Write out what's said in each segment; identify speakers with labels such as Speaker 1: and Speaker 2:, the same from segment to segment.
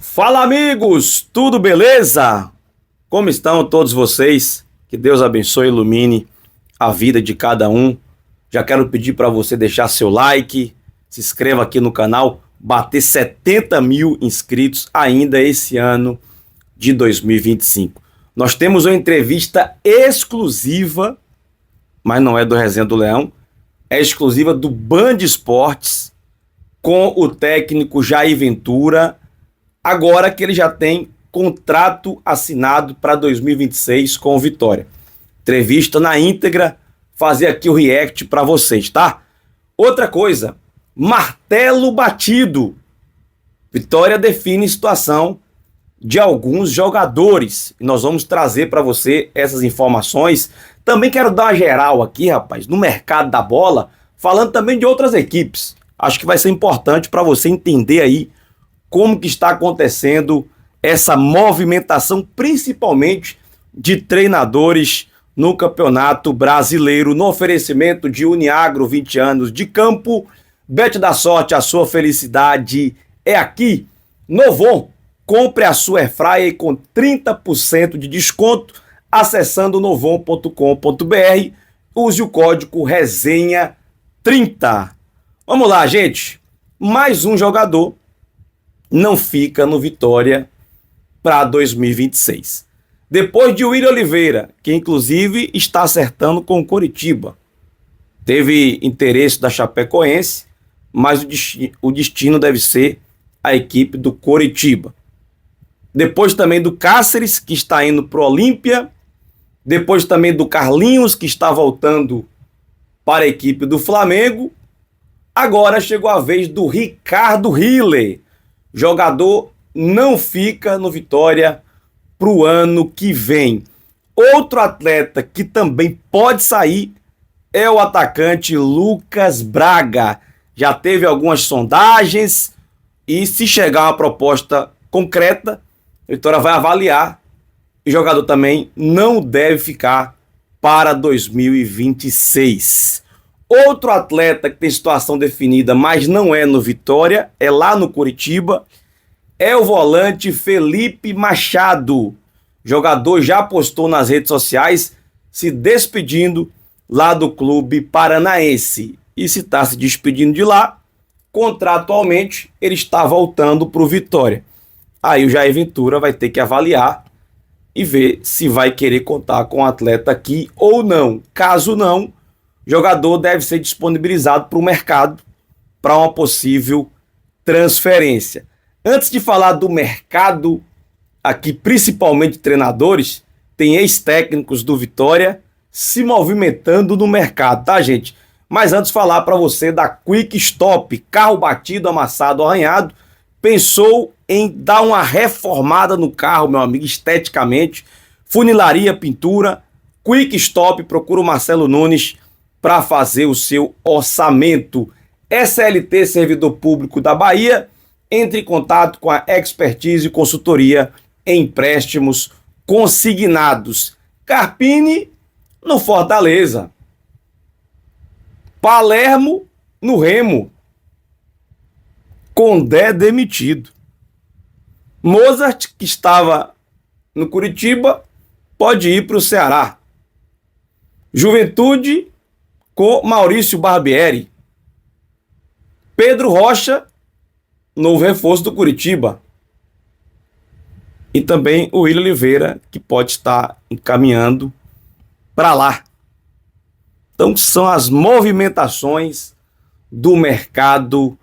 Speaker 1: Fala, amigos, tudo beleza? Como estão todos vocês? Que Deus abençoe e ilumine a vida de cada um. Já quero pedir para você deixar seu like, se inscreva aqui no canal, bater 70 mil inscritos ainda esse ano de 2025. Nós temos uma entrevista exclusiva, mas não é do Resenha do Leão, é exclusiva do Band Esportes com o técnico Jair Ventura, agora que ele já tem contrato assinado para 2026 com o Vitória. Entrevista na íntegra, fazer aqui o react para vocês, tá? Outra coisa, martelo batido. Vitória define situação de alguns jogadores. E nós vamos trazer para você essas informações. Também quero dar uma geral aqui, rapaz, no mercado da bola, falando também de outras equipes. Acho que vai ser importante para você entender aí como que está acontecendo essa movimentação, principalmente de treinadores no Campeonato Brasileiro, no oferecimento de Uniagro, 20 anos de campo. Bet da sorte, a sua felicidade é aqui. Novon, compre a sua Airfryer com 30% de desconto acessando novon.com.br. Use o código RESENHA30. Vamos lá, gente. Mais um jogador não fica no Vitória para 2026. Depois de William Oliveira, que inclusive está acertando com o Coritiba. Teve interesse da Chapecoense, mas o destino deve ser a equipe do Coritiba. Depois também do Cáceres, que está indo para o Olímpia. Depois também do Carlinhos, que está voltando para a equipe do Flamengo. Agora chegou a vez do Ricardo Hiller. Jogador não fica no Vitória para o ano que vem. Outro atleta que também pode sair é o atacante Lucas Braga. Já teve algumas sondagens e se chegar uma proposta concreta, a Vitória vai avaliar. O jogador também não deve ficar para 2026. Outro atleta que tem situação definida, mas não é no Vitória, é lá no Coritiba, é o volante Felipe Machado. O jogador já postou nas redes sociais se despedindo lá do clube paranaense. E se está se despedindo de lá, contratualmente ele está voltando para o Vitória. Aí o Jair Ventura vai ter que avaliar e ver se vai querer contar com o atleta aqui ou não. Caso não, o jogador deve ser disponibilizado para o mercado para uma possível transferência. Antes de falar do mercado, aqui principalmente treinadores, tem ex-técnicos do Vitória se movimentando no mercado, tá, gente? Mas antes falar para você da Quick Stop, carro batido, amassado, arranhado. Pensou em dar uma reformada no carro, meu amigo, esteticamente, funilaria, pintura, Quick Stop, procura o Marcelo Nunes para fazer o seu orçamento. SLT, servidor público da Bahia, entre em contato com a Expertise e Consultoria em Empréstimos Consignados. Carpini, no Fortaleza. Palermo, no Remo. Condé demitido. Mozart, que estava no Curitiba, pode ir para o Ceará. Juventude com Maurício Barbieri. Pedro Rocha, novo reforço do Curitiba. E também o William Oliveira, que pode estar encaminhando para lá. Então são as movimentações do mercado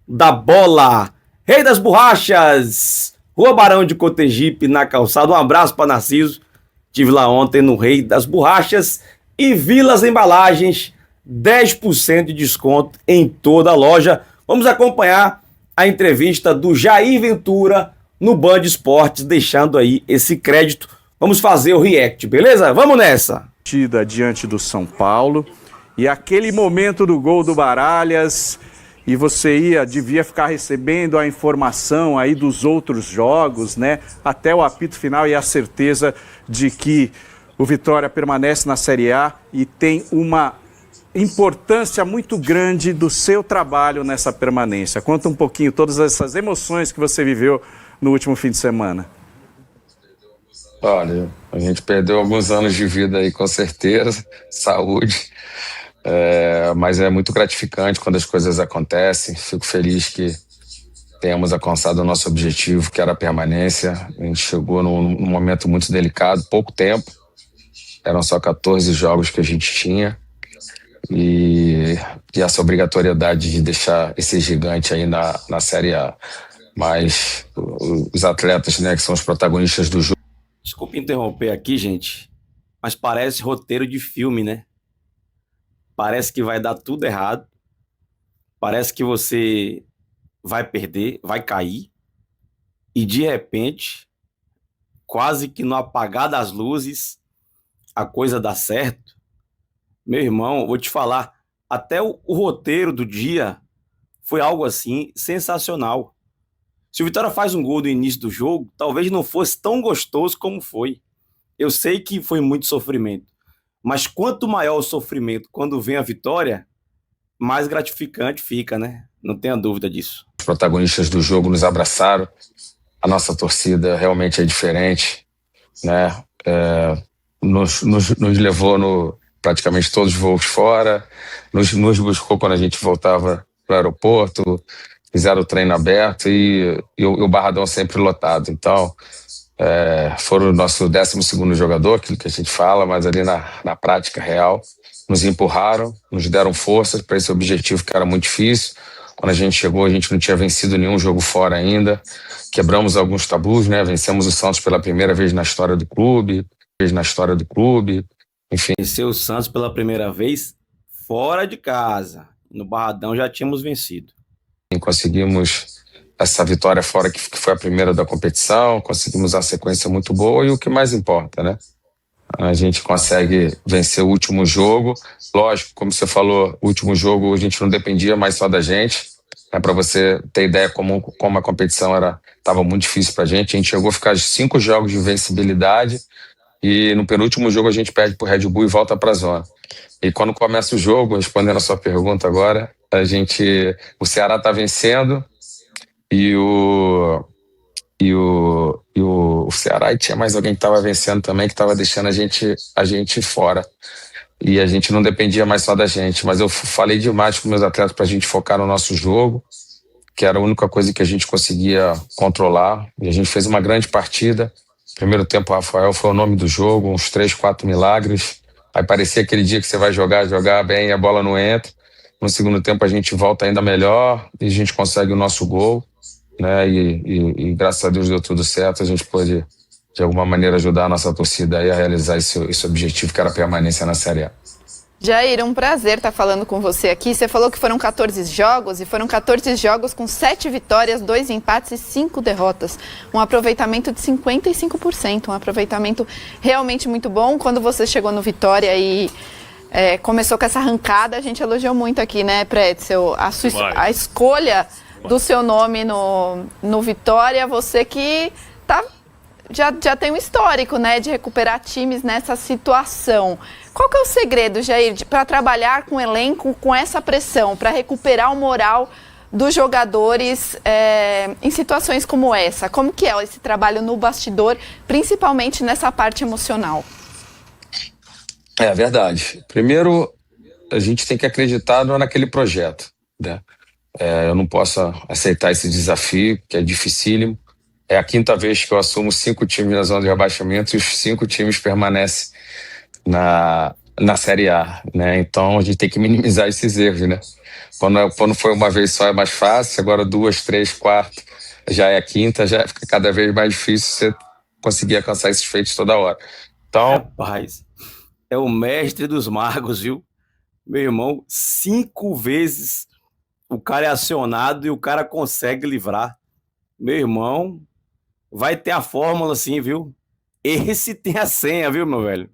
Speaker 1: da bola. Rei das Borrachas, Rua Barão de Cotegipe, na calçada. Um abraço para Narciso. Estive lá ontem no Rei das Borrachas. E Vilas Embalagens, 10% de desconto em toda a loja. Vamos acompanhar a entrevista do Jair Ventura no Band Esportes, deixando aí esse crédito. Vamos fazer o react, beleza? Vamos nessa!
Speaker 2: Diante do São Paulo e aquele momento do gol do Baralhas, e você devia ficar recebendo a informação aí dos outros jogos, né? Até o apito final, e a certeza de que o Vitória permanece na Série A e tem uma importância muito grande do seu trabalho nessa permanência. Conta um pouquinho todas essas emoções que você viveu no último fim de semana.
Speaker 3: Olha, a gente perdeu alguns anos de vida aí, com certeza, saúde, mas é muito gratificante quando as coisas acontecem. Fico feliz que tenhamos alcançado o nosso objetivo, que era a permanência. A gente chegou num momento muito delicado, pouco tempo, eram só 14 jogos que a gente tinha, e essa obrigatoriedade de deixar esse gigante aí na Série A. Mas os atletas, né, que são os protagonistas do jogo.
Speaker 1: Desculpa interromper aqui, gente, mas parece roteiro de filme, né? Parece que vai dar tudo errado, parece que você vai perder, vai cair, e de repente, quase que no apagar das luzes, a coisa dá certo. Meu irmão, vou te falar, até o roteiro do dia foi algo assim sensacional. Se o Vitória faz um gol no início do jogo, talvez não fosse tão gostoso como foi. Eu sei que foi muito sofrimento, mas quanto maior o sofrimento quando vem a vitória, mais gratificante fica, né? Não tenha dúvida disso.
Speaker 3: Os protagonistas do jogo nos abraçaram, a nossa torcida realmente é diferente, né? Nos levou praticamente todos os voos fora, nos buscou quando a gente voltava para o aeroporto, fizeram o treino aberto e o Barradão sempre lotado. Então, foram o nosso 12º jogador, aquilo que a gente fala, mas ali na prática real, nos empurraram, nos deram forças para esse objetivo que era muito difícil. Quando a gente chegou, a gente não tinha vencido nenhum jogo fora ainda, quebramos alguns tabus, né? Vencemos o Santos pela primeira vez na história do clube, enfim.
Speaker 1: Venceu o Santos pela primeira vez fora de casa. No Barradão já tínhamos vencido.
Speaker 3: Conseguimos essa vitória fora, que foi a primeira da competição, conseguimos uma sequência muito boa e o que mais importa, né? A gente consegue vencer o último jogo. Lógico, como você falou, o último jogo a gente não dependia mais só da gente. Para você ter ideia como a competição estava muito difícil para a gente chegou a ficar 5 jogos de invencibilidade e no penúltimo jogo a gente perde pro Red Bull e volta para a zona. E quando começa o jogo, respondendo a sua pergunta agora, o Ceará está vencendo e o Ceará, e tinha mais alguém que estava vencendo também, que estava deixando a gente fora. E a gente não dependia mais só da gente. Mas eu falei demais com meus atletas para a gente focar no nosso jogo, que era a única coisa que a gente conseguia controlar. E a gente fez uma grande partida. Primeiro tempo, o Rafael foi o nome do jogo, uns 3, 4 milagres. Aí parecia aquele dia que você vai jogar bem e a bola não entra. No segundo tempo a gente volta ainda melhor e a gente consegue o nosso gol, né? E graças a Deus deu tudo certo. A gente pôde, de alguma maneira, ajudar a nossa torcida aí a realizar esse objetivo, que era a permanência na Série A.
Speaker 4: Jair, um prazer estar falando com você aqui. Você falou que foram 14 jogos e foram 14 jogos com 7 vitórias, 2 empates e 5 derrotas. Um aproveitamento de 55%, um aproveitamento realmente muito bom. Quando você chegou no Vitória e começou com essa arrancada, a gente elogiou muito aqui, né, Pretzel? A escolha do seu nome no Vitória, você que já tem um histórico, né, de recuperar times nessa situação. Qual que é o segredo, Jair, para trabalhar com o elenco com essa pressão, para recuperar o moral dos jogadores em situações como essa? Como que é esse trabalho no bastidor, principalmente nessa parte emocional?
Speaker 3: É verdade. Primeiro, a gente tem que acreditar naquele projeto, né? Eu não posso aceitar esse desafio, que é dificílimo. É a 5ª vez que eu assumo 5 times na zona de rebaixamento e os 5 times permanecem na Série A, né? Então a gente tem que minimizar esses erros, né? Quando foi uma vez só é mais fácil, agora 2, 3, 4 já é a 5ª, já fica cada vez mais difícil você conseguir alcançar esses feitos toda hora. Então,
Speaker 1: rapaz, é o mestre dos magos, viu? Meu irmão, 5 vezes o cara é acionado e o cara consegue livrar. Meu irmão, vai ter a fórmula sim, viu? Esse tem a senha, viu, meu velho?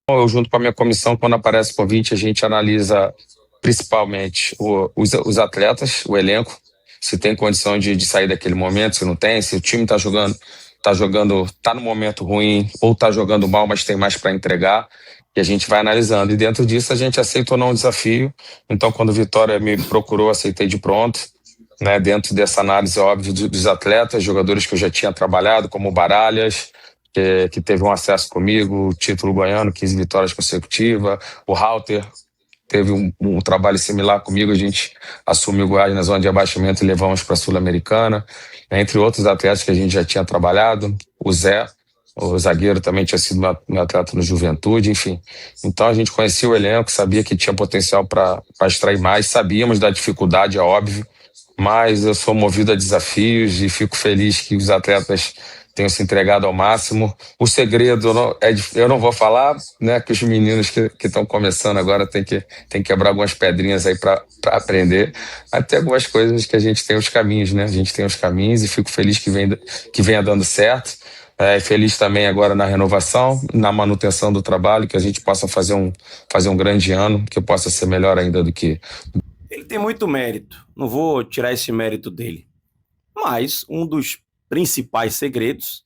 Speaker 3: Eu, junto com a minha comissão, quando aparece o convite, a gente analisa principalmente os atletas, o elenco, se tem condição de sair daquele momento, se não tem, se o time tá no momento ruim ou tá jogando mal, mas tem mais para entregar. E a gente vai analisando. E dentro disso a gente aceita ou não o desafio. Então, quando o Vitória me procurou, aceitei de pronto. Né, dentro dessa análise, óbvio, dos atletas, jogadores que eu já tinha trabalhado, como o Baralhas, que teve um acesso comigo, o título goiano, 15 vitórias consecutivas. O Halter teve um trabalho similar comigo, a gente assumiu o Goiás na zona de abaixamento e levamos para a Sul-Americana. Entre outros atletas que a gente já tinha trabalhado, o Zé, o zagueiro, também tinha sido meu atleta no Juventude, enfim. Então a gente conhecia o elenco, sabia que tinha potencial para extrair mais, sabíamos da dificuldade, é óbvio, mas eu sou movido a desafios e fico feliz que os atletas tenham se entregado ao máximo. O segredo eu não vou falar, né, que os meninos que estão começando agora têm que quebrar algumas pedrinhas aí para aprender. Até algumas coisas que a gente tem os caminhos, né? A gente tem os caminhos e fico feliz que venha dando certo. Feliz também agora na renovação, na manutenção do trabalho, que a gente possa fazer um grande ano, que possa ser melhor ainda do que...
Speaker 1: Ele tem muito mérito, não vou tirar esse mérito dele. Mas um dos principais segredos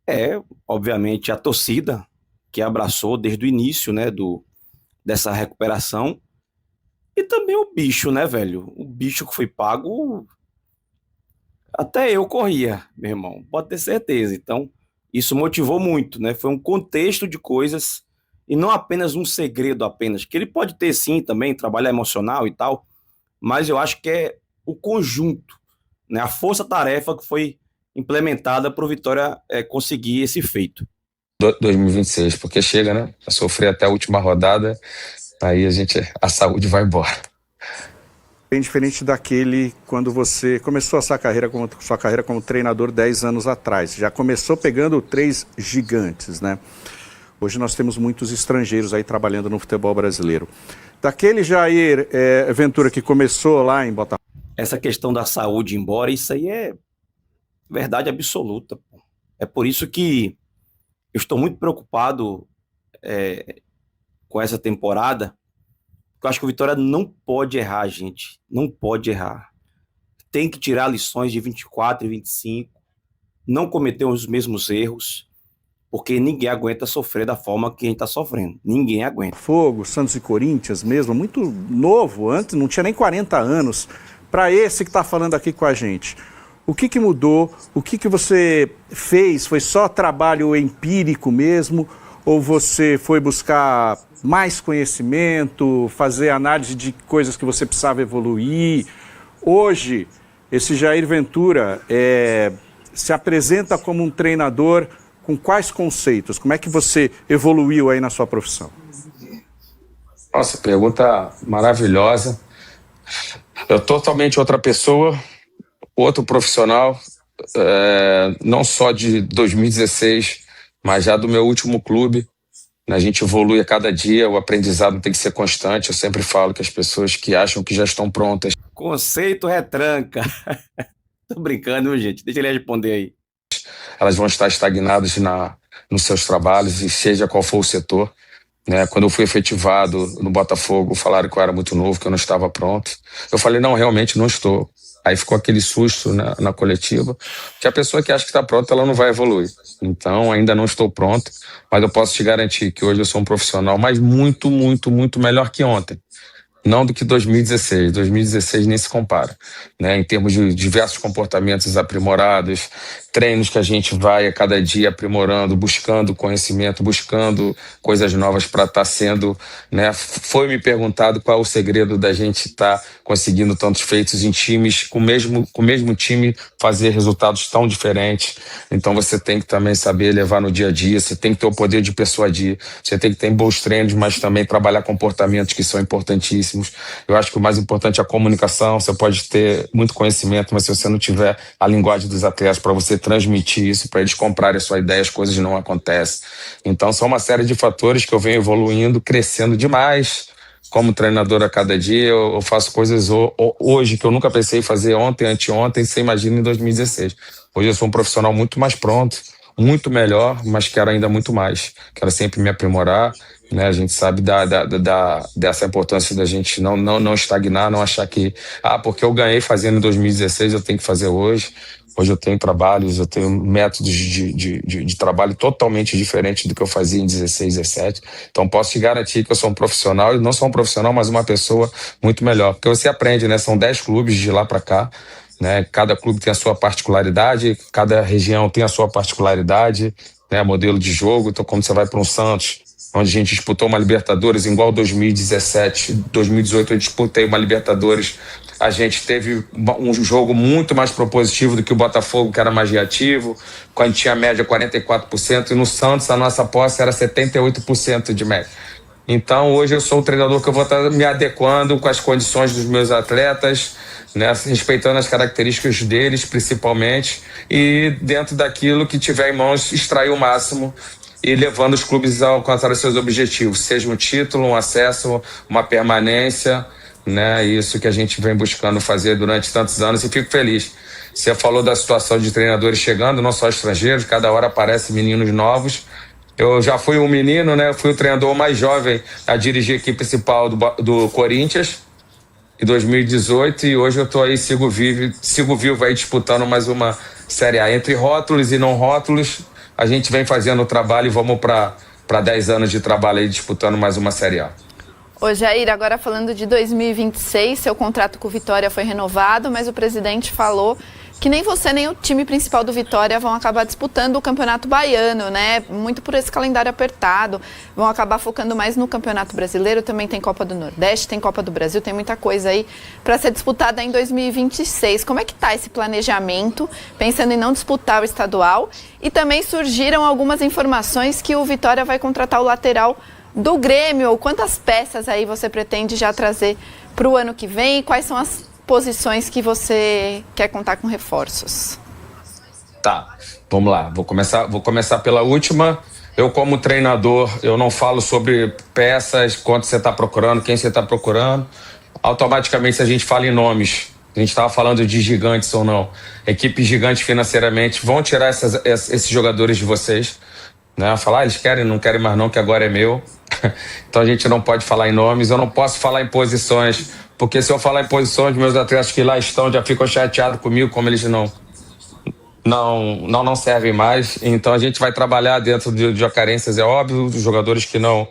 Speaker 1: é, obviamente, a torcida que abraçou desde o início, né, dessa recuperação. E também o bicho, né, velho? O bicho que foi pago, até eu corria, meu irmão, pode ter certeza. Então, isso motivou muito, né? Foi um contexto de coisas e não apenas um segredo apenas, que ele pode ter sim também, trabalho emocional e tal, mas eu acho que é o conjunto, né? A força-tarefa que foi implementada para o Vitória conseguir esse feito.
Speaker 3: 2026, porque chega, né? A sofrer até a última rodada, aí a saúde vai embora.
Speaker 2: Bem diferente daquele quando você começou a sua carreira como treinador 10 anos atrás. Já começou pegando 3 gigantes, né? Hoje nós temos muitos estrangeiros aí trabalhando no futebol brasileiro. Daquele Jair Ventura que começou lá em Botafogo.
Speaker 1: Essa questão da saúde embora, isso aí é verdade absoluta. Pô. É por isso que eu estou muito preocupado com essa temporada, porque eu acho que o Vitória não pode errar, gente. Não pode errar. Tem que tirar lições de 24 e 25, não cometer os mesmos erros, porque ninguém aguenta sofrer da forma que a gente está sofrendo. Ninguém aguenta.
Speaker 2: Fogo, Santos e Corinthians mesmo, muito novo, antes não tinha nem 40 anos. Para esse que está falando aqui com a gente, o que mudou? O que você fez? Foi só trabalho empírico mesmo? Ou você foi buscar mais conhecimento, fazer análise de coisas que você precisava evoluir? Hoje, esse Jair Ventura se apresenta como um treinador com quais conceitos? Como é que você evoluiu aí na sua profissão?
Speaker 3: Nossa, pergunta maravilhosa. Eu totalmente outra pessoa, outro profissional, não só de 2016, mas já do meu último clube. A gente evolui a cada dia, o aprendizado tem que ser constante. Eu sempre falo que as pessoas que acham que já estão prontas...
Speaker 1: Conceito retranca. Tô brincando, viu, gente? Deixa ele responder aí.
Speaker 3: Elas vão estar estagnadas nos seus trabalhos, e seja qual for o setor. Né? Quando eu fui efetivado no Botafogo, falaram que eu era muito novo, que eu não estava pronto. Eu falei, não, realmente não estou. Aí ficou aquele susto na coletiva, que a pessoa que acha que está pronta, ela não vai evoluir. Então, ainda não estou pronto, mas eu posso te garantir que hoje eu sou um profissional, mas muito, muito, muito melhor que ontem. Não do que 2016. 2016 nem se compara, né? Em termos de diversos comportamentos aprimorados, treinos que a gente vai a cada dia aprimorando, buscando conhecimento, buscando coisas novas para estar sendo, né? Foi me perguntado qual é o segredo da gente estar conseguindo tantos feitos em times, com o mesmo time fazer resultados tão diferentes. Então você tem que também saber levar no dia a dia, você tem que ter o poder de persuadir, você tem que ter bons treinos, mas também trabalhar comportamentos que são importantíssimos. Eu acho que o mais importante é a comunicação. Você pode ter muito conhecimento, mas se você não tiver a linguagem dos atletas para você transmitir isso, para eles comprarem a sua ideia, as coisas não acontecem. Então são uma série de fatores que eu venho evoluindo, crescendo demais como treinador a cada dia. Eu faço coisas hoje que eu nunca pensei em fazer ontem, anteontem, você imagina em 2016. Hoje eu sou um profissional muito mais pronto, muito melhor, mas quero ainda muito mais. Quero sempre me aprimorar, né? A gente sabe dessa importância da gente não estagnar, não achar que porque eu ganhei fazendo em 2016, eu tenho que fazer hoje. Hoje eu tenho trabalhos, eu tenho métodos de trabalho totalmente diferentes do que eu fazia em 16, 17. Então posso te garantir que eu sou um profissional, e não só um profissional, mas uma pessoa muito melhor. Porque você aprende, né? São 10 clubes de lá para cá, né? Cada clube tem a sua particularidade, cada região tem a sua particularidade, né? Modelo de jogo. Então quando você vai para um Santos, onde a gente disputou uma Libertadores igual 2017, 2018 eu disputei uma Libertadores, a gente teve um jogo muito mais propositivo do que o Botafogo, que era mais reativo, quando tinha média 44%, e no Santos a nossa posse era 78% de média. Então hoje eu sou o treinador que eu vou estar me adequando com as condições dos meus atletas, né, respeitando as características deles principalmente, e dentro daquilo que tiver em mãos extrair o máximo e levando os clubes a alcançar os seus objetivos, seja um título, um acesso, uma permanência, né? Isso que a gente vem buscando fazer durante tantos anos, e fico feliz. Você falou da situação de treinadores chegando, não só estrangeiros, cada hora aparecem meninos novos. Eu já fui um menino, né? Fui o treinador mais jovem a dirigir a equipe principal do Corinthians em 2018, e hoje eu estou aí, sigo vivo aí disputando mais uma Série A. Entre rótulos e não rótulos, a gente vem fazendo o trabalho e vamos para 10 anos de trabalho aí disputando mais uma Série A.
Speaker 4: Ô Jair, agora falando de 2026, seu contrato com o Vitória foi renovado, mas o presidente falou que nem você nem o time principal do Vitória vão acabar disputando o Campeonato Baiano, né? Muito por esse calendário apertado. Vão acabar focando mais no Campeonato Brasileiro, também tem Copa do Nordeste, tem Copa do Brasil, tem muita coisa aí para ser disputada em 2026. Como é que tá esse planejamento, pensando em não disputar o estadual? E também surgiram algumas informações que o Vitória vai contratar o lateral do Grêmio. Quantas peças aí você pretende já trazer para o ano que vem? E quais são as posições que você quer contar com reforços?
Speaker 3: Tá, vamos lá. Vou começar pela última. Eu, como treinador, eu não falo sobre peças, quanto você está procurando, quem você está procurando. Automaticamente, se a gente fala em nomes, a gente estava falando de gigantes ou não, equipes gigantes financeiramente vão tirar esses jogadores de vocês, né? Falar, eles querem, não querem mais não, que agora é meu. Então a gente não pode falar em nomes, eu não posso falar em posições, porque se eu falar em posições, meus atletas que lá estão já ficam chateados comigo, como eles não servem mais. Então a gente vai trabalhar dentro de carências, é óbvio, os jogadores que não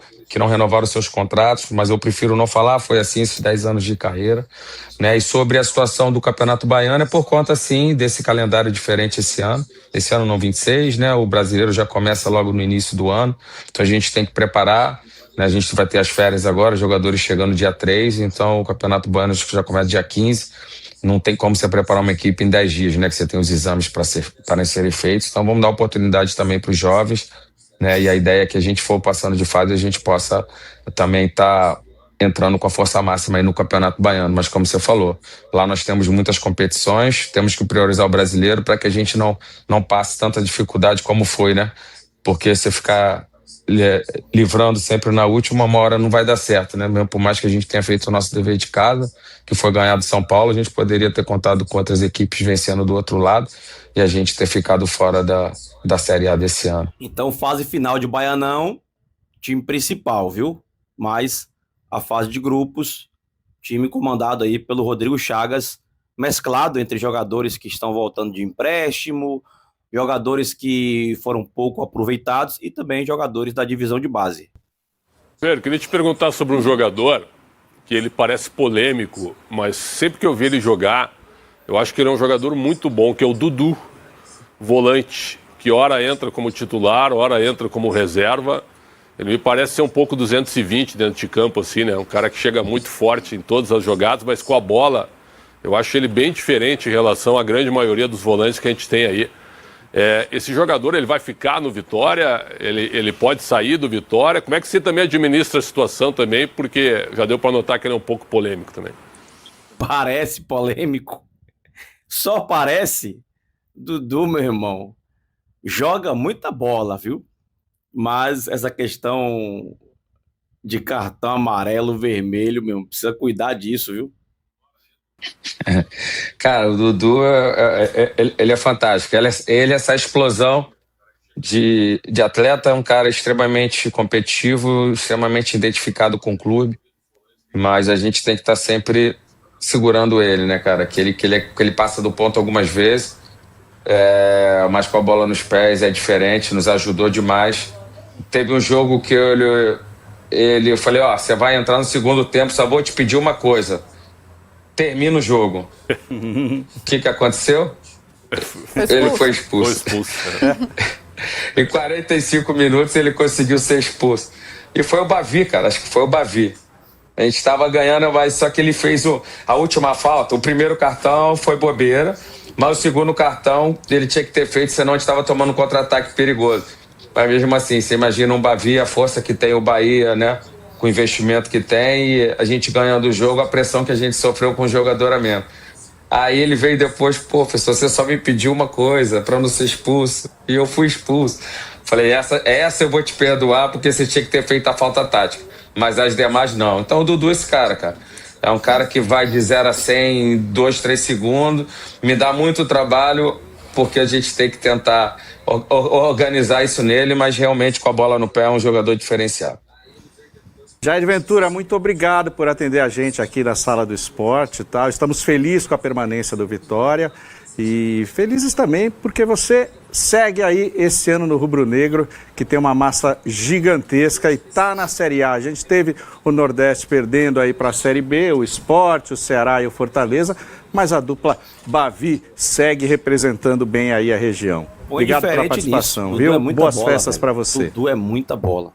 Speaker 3: renovaram seus contratos, mas eu prefiro não falar, foi assim esses 10 anos de carreira, né? E sobre a situação do Campeonato Baiano, é por conta, sim, desse calendário diferente esse ano não 26, né? O brasileiro já começa logo no início do ano, então a gente tem que preparar, né? A gente vai ter as férias agora, jogadores chegando dia 3, então o Campeonato Baiano já começa dia 15, não tem como você preparar uma equipe em 10 dias, né? Que você tem os exames para serem feitos, então vamos dar oportunidade também para os jovens, né? E a ideia é que a gente for passando de fase, a gente possa também estar entrando com a força máxima aí no Campeonato Baiano. Mas como você falou, lá nós temos muitas competições, temos que priorizar o brasileiro para que a gente não passe tanta dificuldade como foi, né? Porque se ficar livrando sempre na última, uma hora não vai dar certo, né? Mesmo por mais que a gente tenha feito o nosso dever de casa, que foi ganhar do São Paulo, a gente poderia ter contado com outras equipes vencendo do outro lado e a gente ter ficado fora da Série A desse ano.
Speaker 1: Então, fase final de Baianão, time principal, viu? Mas a fase de grupos, time comandado aí pelo Rodrigo Chagas, mesclado entre jogadores que estão voltando de empréstimo, jogadores que foram pouco aproveitados e também jogadores da divisão de base.
Speaker 5: Pedro, queria te perguntar sobre um jogador que ele parece polêmico, mas sempre que eu vi ele jogar, eu acho que ele é um jogador muito bom, que é o Dudu, volante, que ora entra como titular, ora entra como reserva. Ele me parece ser um pouco 220 dentro de campo, assim, né? Um cara que chega muito forte em todas as jogadas, mas com a bola, eu acho ele bem diferente em relação à grande maioria dos volantes que a gente tem aí. Esse jogador, ele vai ficar no Vitória? Ele pode sair do Vitória? Como é que você também administra a situação também? Porque já deu para notar que ele é um pouco polêmico também.
Speaker 1: Parece polêmico? Só parece? Dudu, meu irmão, joga muita bola, viu? Mas essa questão de cartão amarelo, vermelho, meu, precisa cuidar disso, viu?
Speaker 3: Cara, o Dudu, ele é fantástico. Ele, essa explosão de atleta, é um cara extremamente competitivo, extremamente identificado com o clube, mas a gente tem que estar sempre segurando ele, né, cara? Que ele passa do ponto algumas vezes. mas com a bola nos pés é diferente, nos ajudou demais. Teve um jogo que eu falei, você vai entrar no segundo tempo, só vou te pedir uma coisa, termina o jogo. O que aconteceu? Ele foi expulso. Em 45 minutos ele conseguiu ser expulso. E foi o Bavi, cara, acho que foi o Bavi. A gente estava ganhando, mas só que ele fez a última falta. O primeiro cartão foi bobeira, mas o segundo cartão ele tinha que ter feito, senão a gente estava tomando um contra-ataque perigoso. Mas mesmo assim, você imagina um Bavi, a força que tem o Bahia, né? Com o investimento que tem, e a gente ganhando o jogo, a pressão que a gente sofreu com o jogador a menos. Aí ele veio depois, professor, você só me pediu uma coisa, para não ser expulso. E eu fui expulso. Falei, essa eu vou te perdoar, porque você tinha que ter feito a falta tática. Mas as demais não. Então o Dudu, esse cara. É um cara que vai de 0 a 100 em 2, 3 segundos. Me dá muito trabalho, porque a gente tem que tentar organizar isso nele, mas realmente com a bola no pé é um jogador diferenciado.
Speaker 2: Jair Ventura, muito obrigado por atender a gente aqui na Sala do Esporte, tá? Estamos felizes com a permanência do Vitória e felizes também porque você segue aí esse ano no Rubro Negro, que tem uma massa gigantesca e está na Série A. A gente teve o Nordeste perdendo aí para a Série B, o Sport, o Ceará e o Fortaleza, mas a dupla Bavi segue representando bem aí a região. Obrigado pela participação, viu?
Speaker 1: É
Speaker 2: Boas festas para você.
Speaker 1: Dudu é muita bola.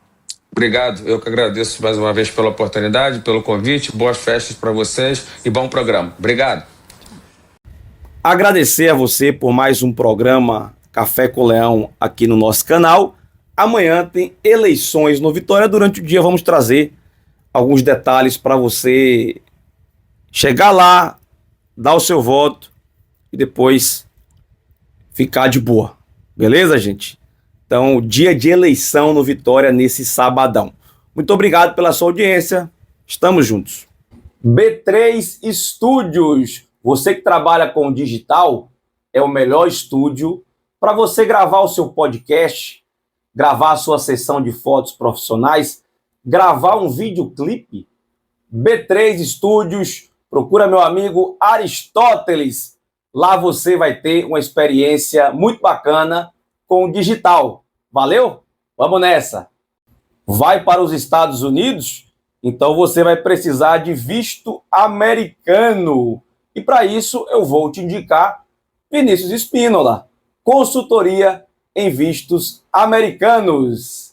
Speaker 3: Obrigado, eu que agradeço mais uma vez pela oportunidade, pelo convite, boas festas para vocês e bom programa. Obrigado.
Speaker 1: Agradecer a você por mais um programa Café com Leão aqui no nosso canal. Amanhã tem eleições no Vitória. Durante o dia vamos trazer alguns detalhes para você chegar lá, dar o seu voto e depois ficar de boa. Beleza, gente? Então, dia de eleição no Vitória nesse sabadão. Muito obrigado pela sua audiência. Estamos juntos. B3 Estúdios. Você que trabalha com digital, é o melhor estúdio para você gravar o seu podcast, gravar a sua sessão de fotos profissionais, gravar um videoclipe. B3 Estúdios. Procura meu amigo Aristóteles. Lá você vai ter uma experiência muito bacana com o digital. Valeu? Vamos nessa. Vai para os Estados Unidos? Então você vai precisar de visto americano. E para isso eu vou te indicar Vinícius Espínola, consultoria em vistos americanos.